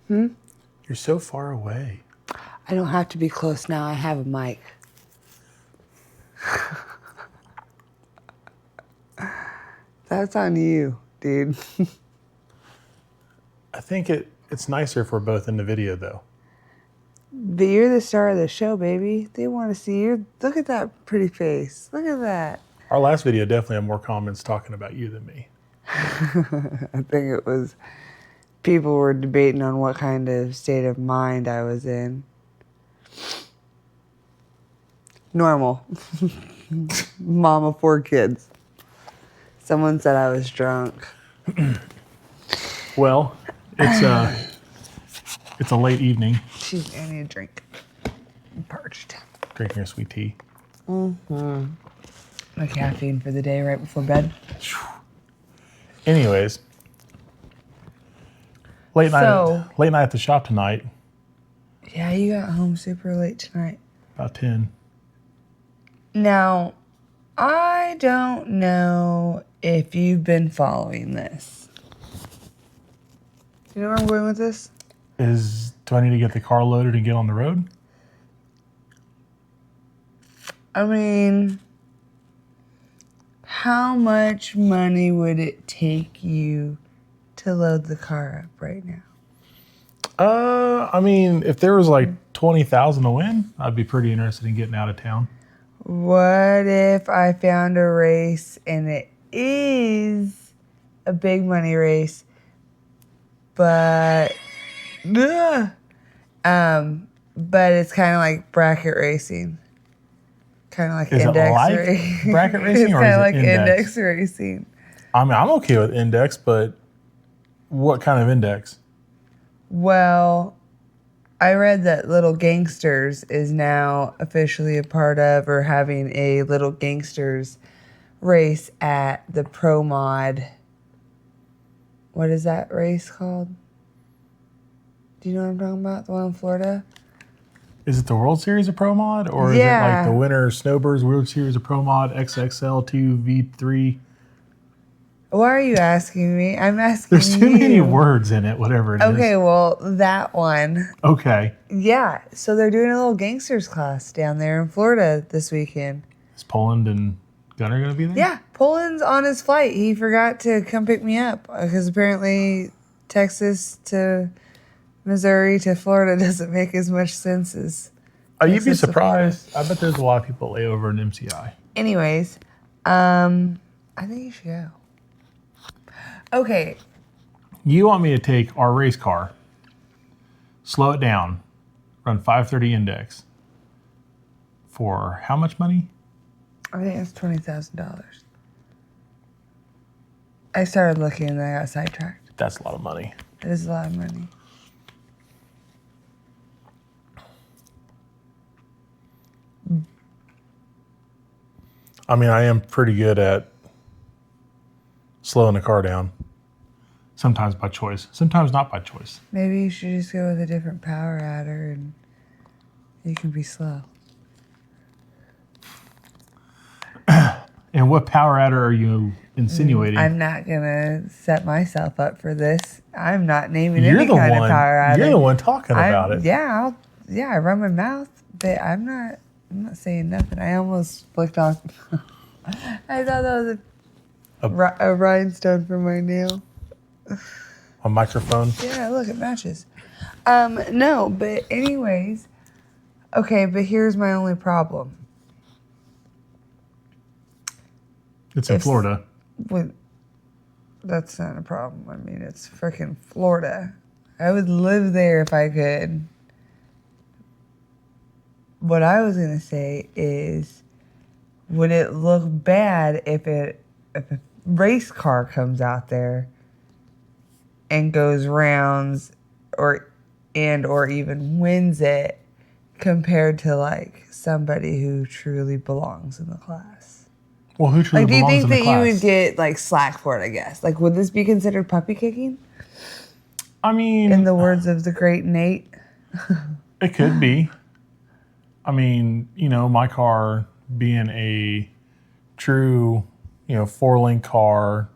You're so far away. I don't have to be close now. I have a mic. That's on you, dude. I think it's nicer if we're both in the video, though. But you're the star of the show, baby. They want to see you. Look at that pretty face. Look at that. Our last video definitely had more comments talking about you than me. I think it was people were debating on what kind of state of mind I was in. Normal. Mom of 4 kids. Someone said I was drunk. Well, it's a late evening. Jeez, I need a drink. I'm parched. Drinking your sweet tea. Mm-hmm. My caffeine for the day right before bed. Anyways, late night at the shop tonight. Yeah, you got home super late tonight. About 10. Now, I don't know if you've been following this. Do you know where I'm going with this? Do I need to get the car loaded and get on the road? I mean, how much money would it take you to load the car up right now? I mean, if there was like 20,000 to win, I'd be pretty interested in getting out of town. What if I found a race and it is a big money race, but it's kind of like bracket racing, kind of like is index it racing. Bracket racing, it's or kind is of it like index racing. I mean, I'm okay with index, but what kind of index? Well, I read that Lil Gangstas is now officially a part of or having a Lil Gangstas race at the Pro Mod. What is that race called? Do you know what I'm talking about? The one in Florida? Is it the World Series of Pro Mod, or is it like the Winter Snowbirds World Series of Pro Mod XXL2 V3? Why are you asking me? I'm asking There's too you. many words in it, whatever it is. Okay, well, that one. Okay. Yeah, so they're doing a Lil Gangstas class down there in Florida this weekend. Is Poland and Gunnar going to be there? Yeah, Poland's on his flight. He forgot to come pick me up because apparently Texas to Missouri to Florida doesn't make as much sense as Oh, you'd be surprised. I bet there's a lot of people that lay over in MCI. Anyways, I think you should go. Okay. You want me to take our race car, slow it down, run 530 index for how much money? I think it's $20,000. I started looking and I got sidetracked. That's a lot of money. It is a lot of money. I mean, I am pretty good at slowing the car down. Sometimes by choice, sometimes not by choice. Maybe you should just go with a different power adder and you can be slow. And what power adder are you insinuating? I'm not going to set myself up for this. I'm not naming any kind of power adder. You're the one talking about it. Yeah, I run my mouth, but I'm not saying nothing. I almost flicked off. I thought that was a rhinestone for my nail. A microphone? Yeah, look, it matches. No, but anyways. Okay, but here's my only problem. It's in Florida. That's not a problem. I mean, it's freaking Florida. I would live there if I could. What I was going to say is, would it look bad if a race car comes out there and goes rounds or even wins it compared to like somebody who truly belongs in the class? Well, who truly belongs in the class? Do you think that you would get like slack for it, I guess? Like, would this be considered puppy kicking? I mean, in the words of the great Nate? It could be. I mean, my car being a true, 4-link car,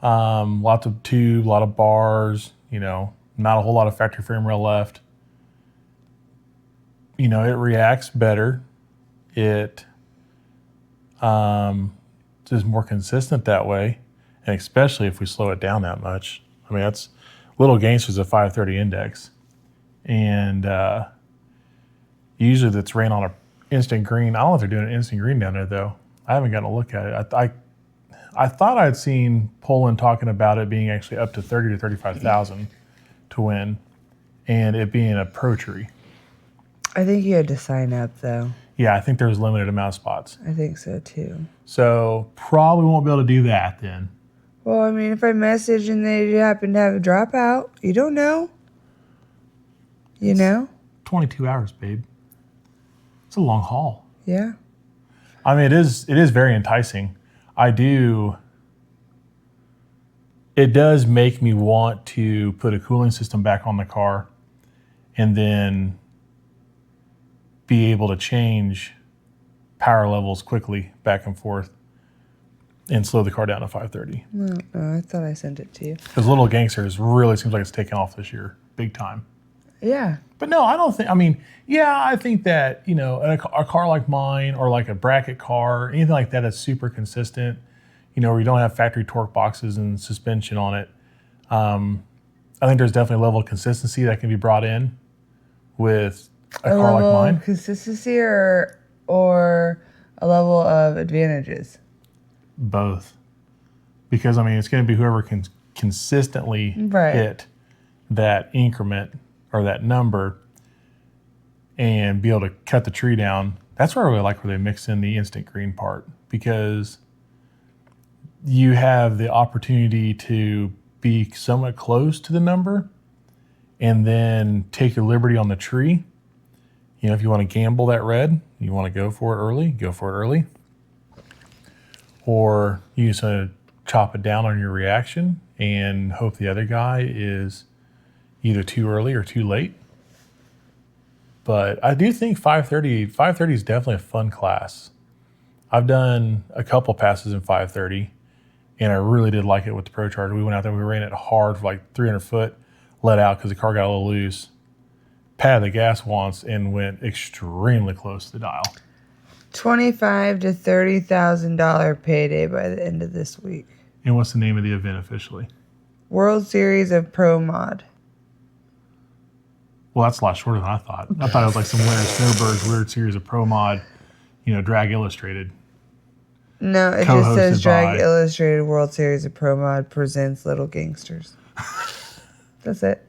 lots of tube, a lot of bars, not a whole lot of factory frame rail left. You know, it reacts better. It is more consistent that way, and especially if we slow it down that much. I mean, that's Lil Gangstas a 530 index, and usually that's ran on a instant green. I don't know if they're doing an instant green down there though. I haven't gotten a look at it. I thought I'd seen Poland talking about it being actually up to 30 to 35,000 to win, and it being a pro tree. I think you had to sign up though. Yeah, I think there's a limited amount of spots. I think so too. So probably won't be able to do that then. Well, I mean, if I message and they happen to have a dropout, you don't know. You know? 22 hours, babe. It's a long haul. Yeah. I mean, it is very enticing. It does make me want to put a cooling system back on the car and then be able to change power levels quickly back and forth and slow the car down to 530. No, I thought I sent it to you. Because Lil Gangstas really seems like it's taken off this year, big time. Yeah. But no, I don't think, I mean, yeah, I think that, you know, a car like mine or like a bracket car, anything like that that's super consistent, you know, where you don't have factory torque boxes and suspension on it. I think there's definitely a level of consistency that can be brought in with a car like mine. Consistency or a level of advantages? Both. Because, I mean, it's going to be whoever can consistently hit that increment or that number and be able to cut the tree down. That's where I really like where they mix in the instant green part, because you have the opportunity to be somewhat close to the number and then take your liberty on the tree. You know, if you want to gamble that red, you want to go for it early, go for it early. Or you just want to chop it down on your reaction and hope the other guy is either too early or too late. But I do think 530 is definitely a fun class. I've done a couple passes in 530, and I really did like it with the ProCharger. We went out there, we ran it hard for like 300 foot, let out because the car got a little loose, patted the gas once, and went extremely close to the dial. $25,000 to $30,000 payday by the end of this week. And what's the name of the event officially? World Series of Pro Mod. Well, that's a lot shorter than I thought. I thought it was like some Winter Snowbirds Weird Series of Pro Mod, you know, Drag Illustrated. No, it just says Drag Illustrated World Series of Pro Mod presents Lil Gangstas. That's it.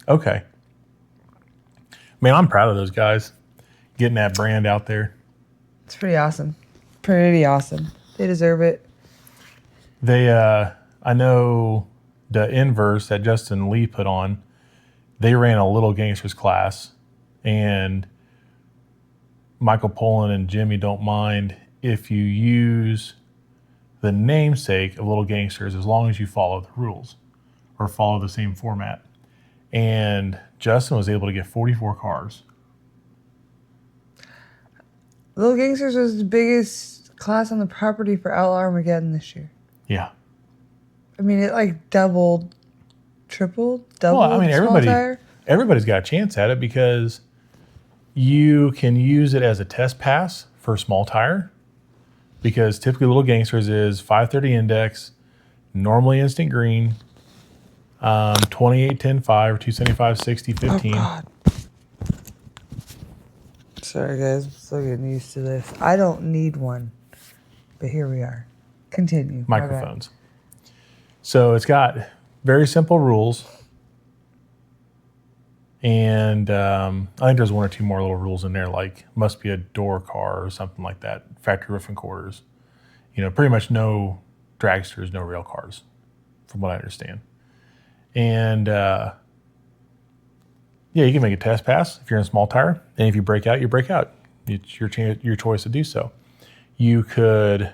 Okay. Man, I'm proud of those guys getting that brand out there. It's pretty awesome. Pretty awesome. They deserve it. They, I know the inverse that Justin Lee put on, they ran a Lil Gangstas class, and Michael Poland and Jimmy don't mind if you use the namesake of Lil Gangstas as long as you follow the rules or follow the same format. And Justin was able to get 44 cars. Lil Gangstas was the biggest class on the property for Outlaw Armageddon this year. Yeah. I mean, it like doubled, tripled. Well, I mean, everybody's got a chance at it because you can use it as a test pass for a small tire, because typically Lil Gangstas is 530 index, normally instant green, 28, 10, 5, or 275, 60, 15. Oh, God. Sorry, guys. I'm still getting used to this. I don't need one, but here we are. Continue. Microphones. So it's got very simple rules. And I think there's one or two more little rules in there, like must be a door car or something like that. Factory roof and quarters. You know, pretty much no dragsters, no rail cars, from what I understand. And yeah, you can make a test pass if you're in a small tire. And if you break out, you break out. It's your choice to do so. You could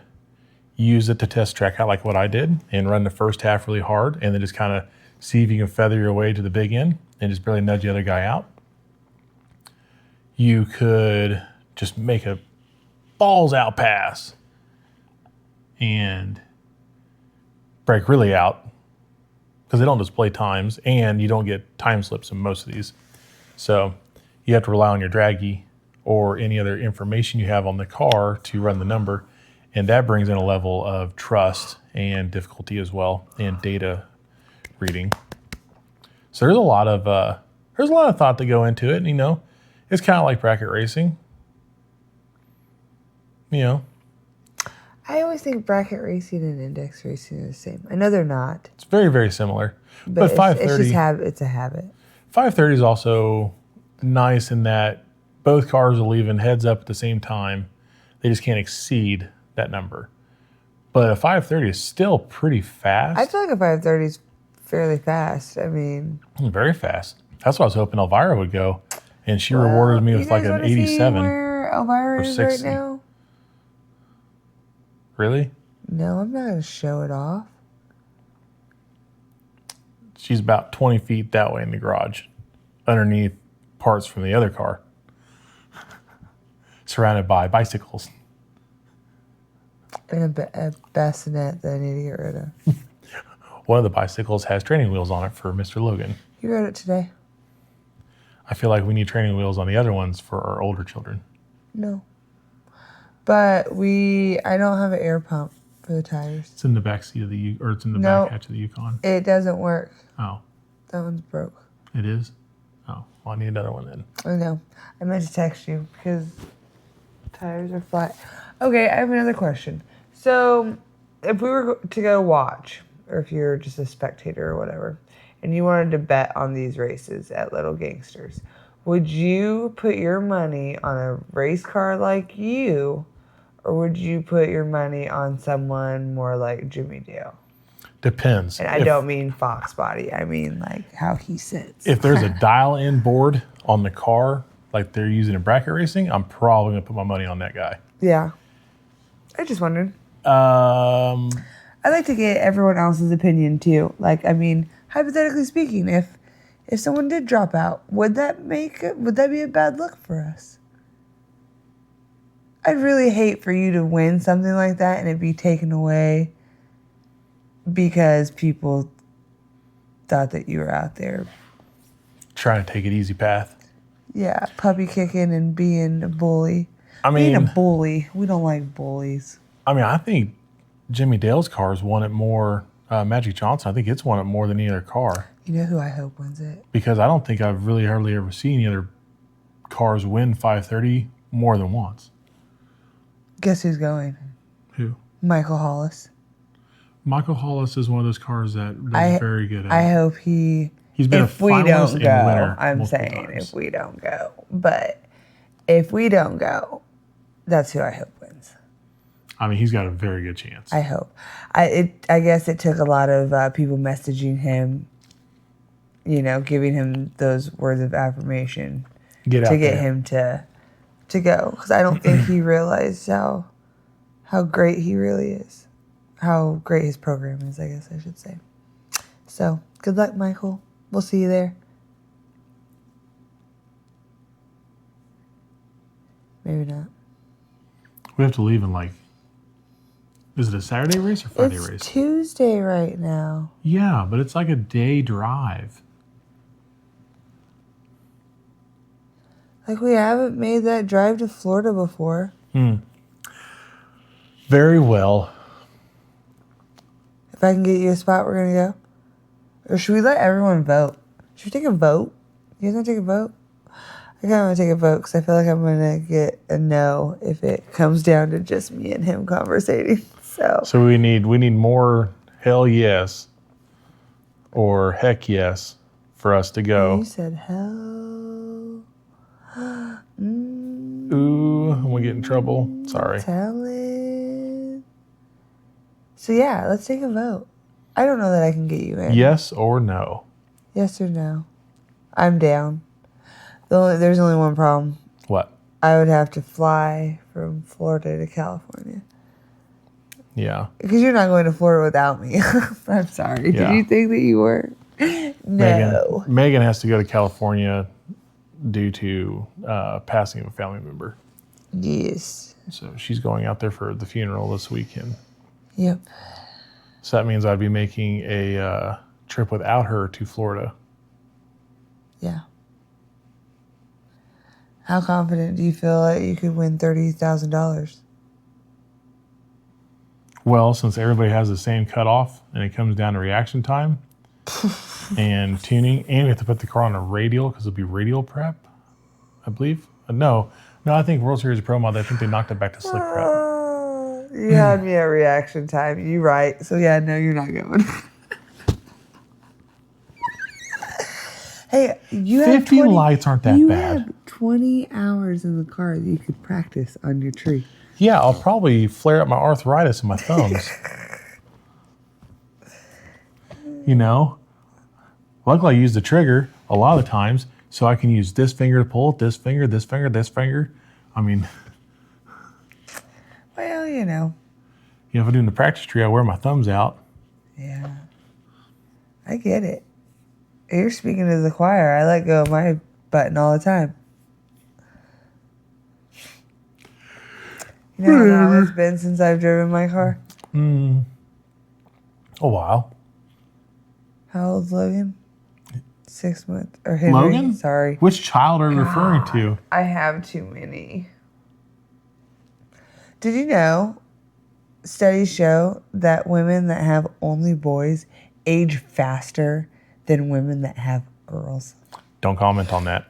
use it to test track out like what I did and run the first half really hard and then just kind of see if you can feather your way to the big end and just barely nudge the other guy out. You could just make a balls out pass and break really out because they don't display times, and you don't get time slips in most of these. So you have to rely on your draggy or any other information you have on the car to run the number, and that brings in a level of trust and difficulty as well, and data reading. So there's a lot of thought to go into it, and it's kind of like bracket racing. I always think bracket racing and index racing are the same. I know they're not. It's very, very similar. But 530, it's a habit. 530 is also nice in that both cars are leaving heads up at the same time. They just can't exceed that number. But a 530 is still pretty fast. I feel like a 530 is fairly fast. I mean, very fast. That's what I was hoping Elvira would go. And she rewarded me with like an 87. See where Elvira is right now? Really? No, I'm not going to show it off. She's about 20 feet that way in the garage, underneath parts from the other car, surrounded by bicycles. And a bassinet that I need to get rid of. One of the bicycles has training wheels on it for Mr. Logan. You rode it today? I feel like we need training wheels on the other ones for our older children. No. But I don't have an air pump for the tires. It's in the back seat of it's in the back hatch of the Yukon. It doesn't work. Oh. That one's broke. It is? Oh, well, I need another one then. I know. I meant to text you because tires are flat. Okay, I have another question. So, if we were to go watch, or if you're just a spectator or whatever, and you wanted to bet on these races at Lil Gangstas, would you put your money on a race car like you, or would you put your money on someone more like Jimmy Dale? Depends. And I don't mean Fox body. I mean like how he sits. If there's a dial-in board on the car, like they're using in bracket racing, I'm probably going to put my money on that guy. Yeah. I just wondered. I like to get everyone else's opinion too. Like, I mean, hypothetically speaking, if someone did drop out, would that be a bad look for us? I'd really hate for you to win something like that and it be taken away because people thought that you were out there trying to take an easy path. Yeah, puppy kicking and being a bully. I mean, being a bully. We don't like bullies. I mean, I think Jimmy Dale's cars won it more. Magic Johnson, I think it's won it more than any other car. You know who I hope wins it? Because I don't think I've really hardly ever seen any other cars win 530 more than once. Guess who's going? Who? Michael Hollis. Michael Hollis is one of those cars that is very good at I hope he's been if a we don't go, winner I'm saying times. If we don't go. But if we don't go, that's who I hope wins. I mean, he's got a very good chance. I hope. I guess it took a lot of people messaging him, giving him those words of affirmation to get him to go. Because I don't think he realized how great he really is. How great his program is, I guess I should say. So, good luck, Michael. We'll see you there. Maybe not. We have to leave in is it a Saturday race or Friday race? It's Tuesday right now. Yeah, but it's like a day drive. Like we haven't made that drive to Florida before. Very well. If I can get you a spot, we're going to go. Or should we let everyone vote? Should we take a vote? You guys want to take a vote? I kind of want to take a vote because I feel like I'm going to get a no if it comes down to just me and him conversating. So we need more hell yes or heck yes for us to go. You said hell. Ooh, I'm going to get in trouble. Sorry. Tell it. So yeah, let's take a vote. I don't know that I can get you in. Yes or no? Yes or no? I'm down. There's only one problem. What? I would have to fly from Florida to California. Yeah. Because you're not going to Florida without me. I'm sorry. Yeah. Did you think that you were? No. Megan has to go to California due to passing of a family member. Yes. So she's going out there for the funeral this weekend. Yep. So that means I'd be making a trip without her to Florida. Yeah. How confident do you feel that you could win $30,000? Well, since everybody has the same cutoff and it comes down to reaction time and tuning, and we have to put the car on a radial because it'll be radial prep, I believe. No, I think World Series Pro Mod, I think they knocked it back to slick prep. You had me at reaction time. You right. So yeah, no, you're not going. Hey, you 50 have 20, lights aren't that you bad. have 20 hours in the car that you could practice on your tree. Yeah, I'll probably flare up my arthritis in my thumbs. You know? Luckily, I use the trigger a lot of the times, so I can use this finger to pull it, this finger, this finger, this finger. I mean... Well, you know. You know, if I'm doing the practice tree, I wear my thumbs out. Yeah. I get it. You're speaking to the choir. I let go of my button all the time. You know how long it's been since I've driven my car? A while. How old's Logan? 6 months. Or Henry, Logan? sorry. Which child are you referring to? I have too many. Did you know studies show that women that have only boys age faster than women that have girls? Don't comment on that.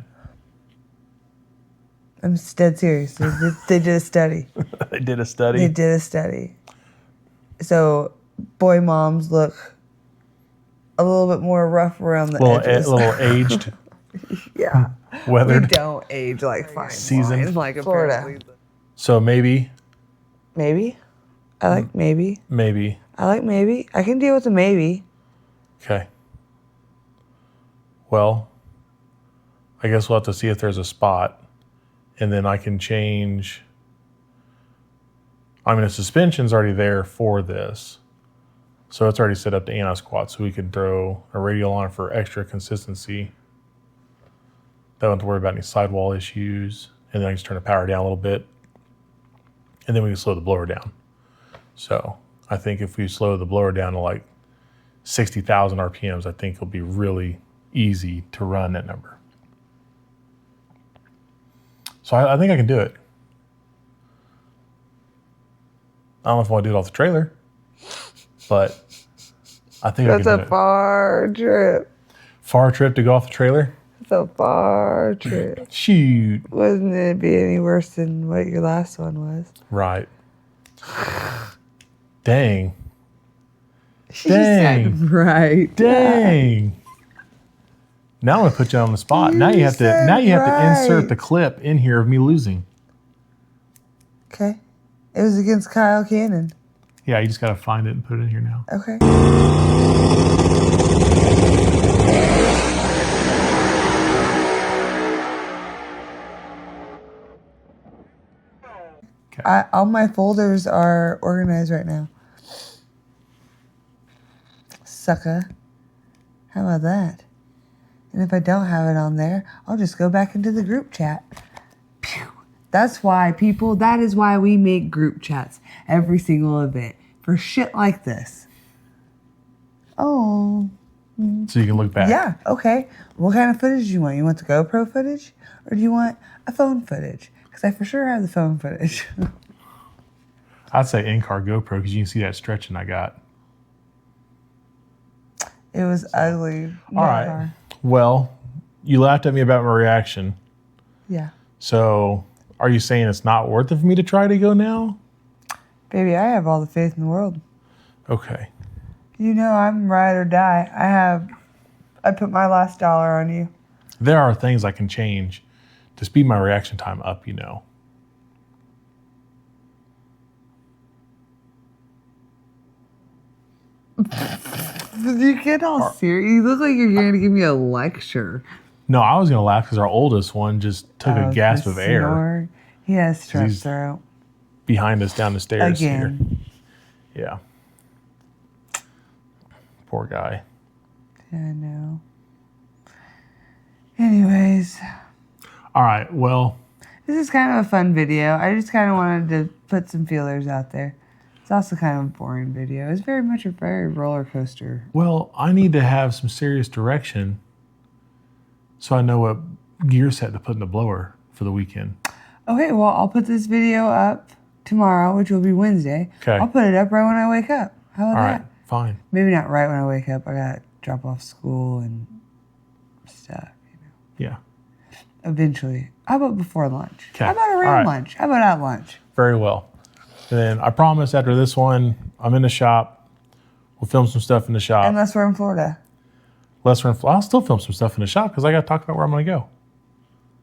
I'm dead serious. They did a study. They did a study? They did a study. So boy moms look a little bit more rough around the edges. A little aged. Yeah. Weathered. We don't age like fine Seasoned. wine, like Florida. So maybe. Maybe. I like maybe. Maybe. I like maybe. I can deal with a maybe. Okay. Well, I guess we'll have to see if there's a spot. And then I can change. I mean, the suspension's already there for this. So it's already set up to anti-squat. So we could throw a radial on it for extra consistency. Don't have to worry about any sidewall issues. And then I can just turn the power down a little bit. And then we can slow the blower down. So I think if we slow the blower down to like 60,000 RPMs, I think it'll be really easy to run that number. So I think I can do it. I don't know if I want to do it off the trailer, but I think I can do it. That's a far trip. Far trip to go off the trailer? It's a far trip. Shoot. Wouldn't it be any worse than what your last one was? Right. Dang. She said right. Dang. Now I'm gonna put you on the spot. Now you have to insert the clip in here of me losing. Okay. It was against Kyle Cannon. Yeah, you just gotta find it and put it in here now. Okay. Okay. All my folders are organized right now. Sucker. How about that? And if I don't have it on there, I'll just go back into the group chat. Pew. That's why, people, that is why we make group chats every single event. For shit like this. Oh. So you can look back. Yeah, okay. What kind of footage do you want? You want the GoPro footage? Or do you want a phone footage? Because I for sure have the phone footage. I'd say in-car GoPro because you can see that stretching I got. It was ugly. All right. Well, you laughed at me about my reaction. Yeah. So are you saying it's not worth it for me to try to go now? Baby, I have all the faith in the world. Okay. You know I'm ride or die. I put my last dollar on you. There are things I can change to speed my reaction time up, you know. You get all serious. You look like you're going to give me a lecture. No, I was going to laugh because our oldest one just took a gasp of air. Snore. He has strep throat. Behind us down the stairs Again. Here. Yeah. Poor guy. Yeah, I know. Anyways. All right, well. This is kind of a fun video. I just kind of wanted to put some feelers out there. That's also kind of a boring video. It's very much a very roller coaster. Well, I need to have some serious direction so I know what gear set to put in the blower for the weekend. Okay, well, I'll put this video up tomorrow, which will be Wednesday. Okay. I'll put it up right when I wake up. How about All that? right, fine. Maybe not right when I wake up. I got to drop off school and stuff, Yeah. Eventually. How about before lunch? Okay. How about around lunch? How about at lunch? Very well. And then I promise after this one, I'm in the shop. We'll film some stuff in the shop. Unless we're in Florida. I'll still film some stuff in the shop because I got to talk about where I'm going to go.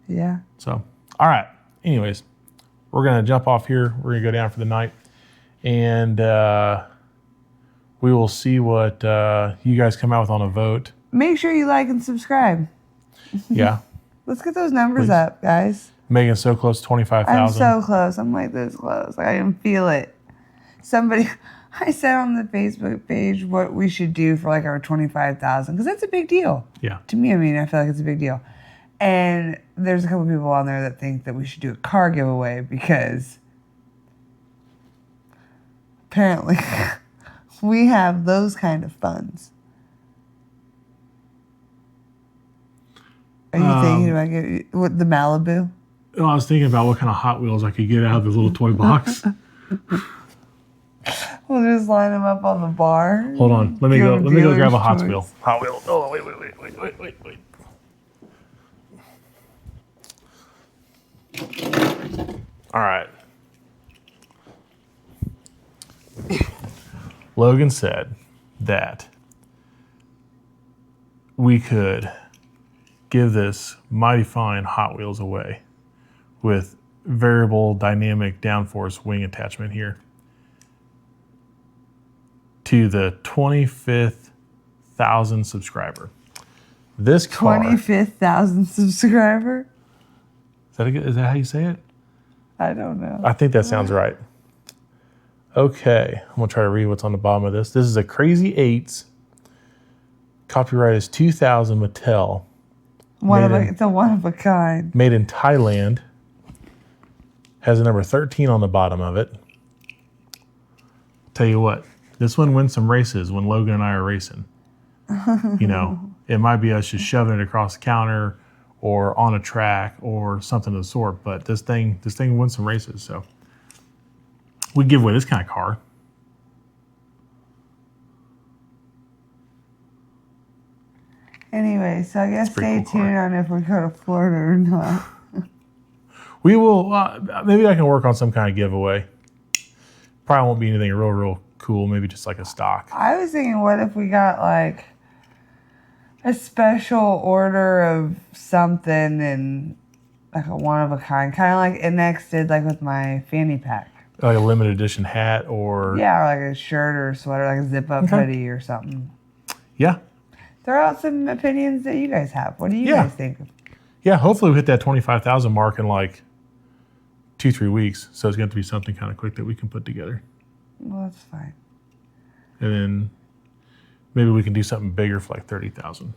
Yeah. So, all right. Anyways, we're going to jump off here. We're going to go down for the night. And we will see what you guys come out with on a vote. Make sure you like and subscribe. Yeah. Let's get those numbers Please. up, guys. Megan's so close to 25,000. I'm so close. I'm like this close. Like, I can feel it. I said on the Facebook page what we should do for like our 25,000 because that's a big deal. Yeah. To me, I mean, I feel like it's a big deal. And there's a couple people on there that think that we should do a car giveaway because apparently we have those kind of funds. Are you thinking about getting the Malibu? Well, I was thinking about what kind of Hot Wheels I could get out of this little toy box. We'll just line them up on the bar. Hold on. Let me go grab a Hot choice. Wheel. Hot Wheel. Oh, wait. All right. Logan said that we could give this mighty fine Hot Wheels away with variable dynamic downforce wing attachment here to the 25,000 subscriber. This car. 25,000 subscriber? Is that how you say it? I don't know. I think that sounds right. Okay, I'm gonna try to read what's on the bottom of this. This is a Crazy Eights. Copyright is 2000 Mattel. It's a one of a kind. Made in Thailand. Has a number 13 on the bottom of it. Tell you what, this one wins some races when Logan and I are racing. You know, it might be us just shoving it across the counter or on a track or something of the sort, but this thing wins some races. So we give away this kind of car. Anyway, so I guess stay cool tuned on if we go to Florida or not. We will, maybe I can work on some kind of giveaway. Probably won't be anything real cool, maybe just like a stock. I was thinking, what if we got like a special order of something and like a one of a kind, kind of like NX did like with my fanny pack. Like a limited edition hat or... Yeah, or like a shirt or a sweater, like a zip-up hoodie or something. Yeah. Throw out some opinions that you guys have. What do you guys think? Yeah, hopefully we hit that 25,000 mark in like 2-3 weeks. So it's going to be something kind of quick that we can put together. Well, that's fine. And then maybe we can do something bigger for like 30,000.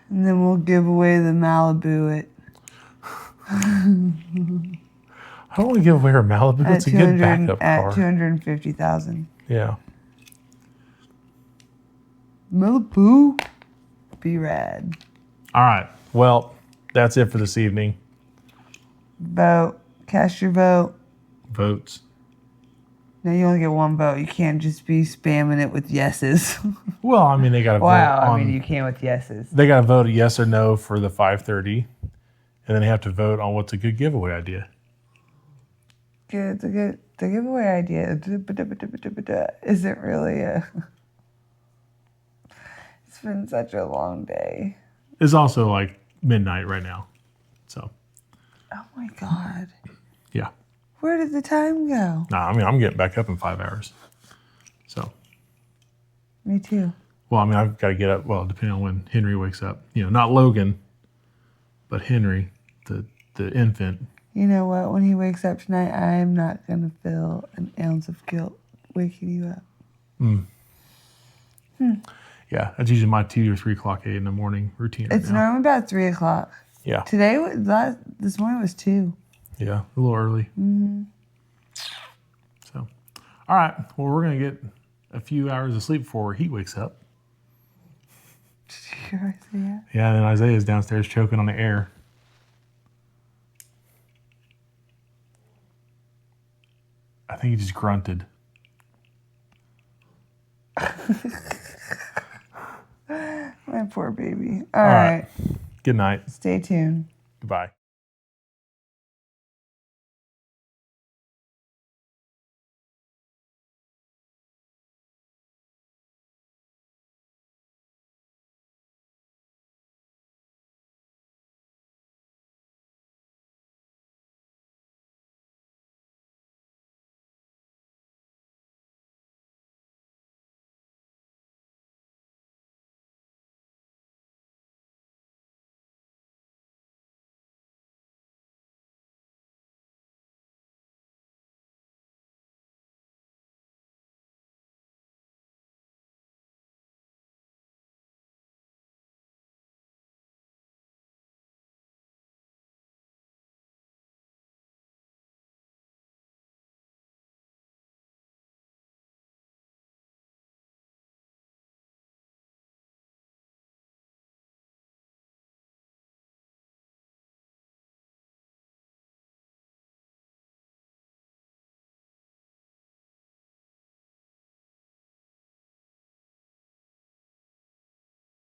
And then we'll give away the Malibu at... I don't want to give away our Malibu. It's a good backup car. At 250,000. Yeah. Malibu, be rad. All right. Well, that's it for this evening. Vote. Cast your vote. Votes. Now you only get one vote. You can't just be spamming it with yeses. Well, I mean, they got to vote. Wow, I mean, you can with yeses. They got to vote a yes or no for the 530, and then they have to vote on what's a good giveaway idea. The giveaway idea isn't really a... It's been such a long day. It's also like midnight right now, so. Oh my God. Yeah. Where did the time go? Nah, I mean, I'm getting back up in 5 hours, so. Me too. Well, I mean, I've got to get up, well, depending on when Henry wakes up. You know, not Logan, but Henry, the infant. You know what? When he wakes up tonight, I'm not going to feel an ounce of guilt waking you up. Yeah, that's usually my 2 or 3 o'clock in the morning routine. It's normally about 3 o'clock. Yeah. This morning was 2. Yeah, a little early. Mm-hmm. So, all right. Well, we're going to get a few hours of sleep before Heat wakes up. Did you hear Isaiah? Yeah, and then Isaiah's downstairs choking on the air. I think he just grunted. My poor baby. All right. Good night. Stay tuned. Goodbye.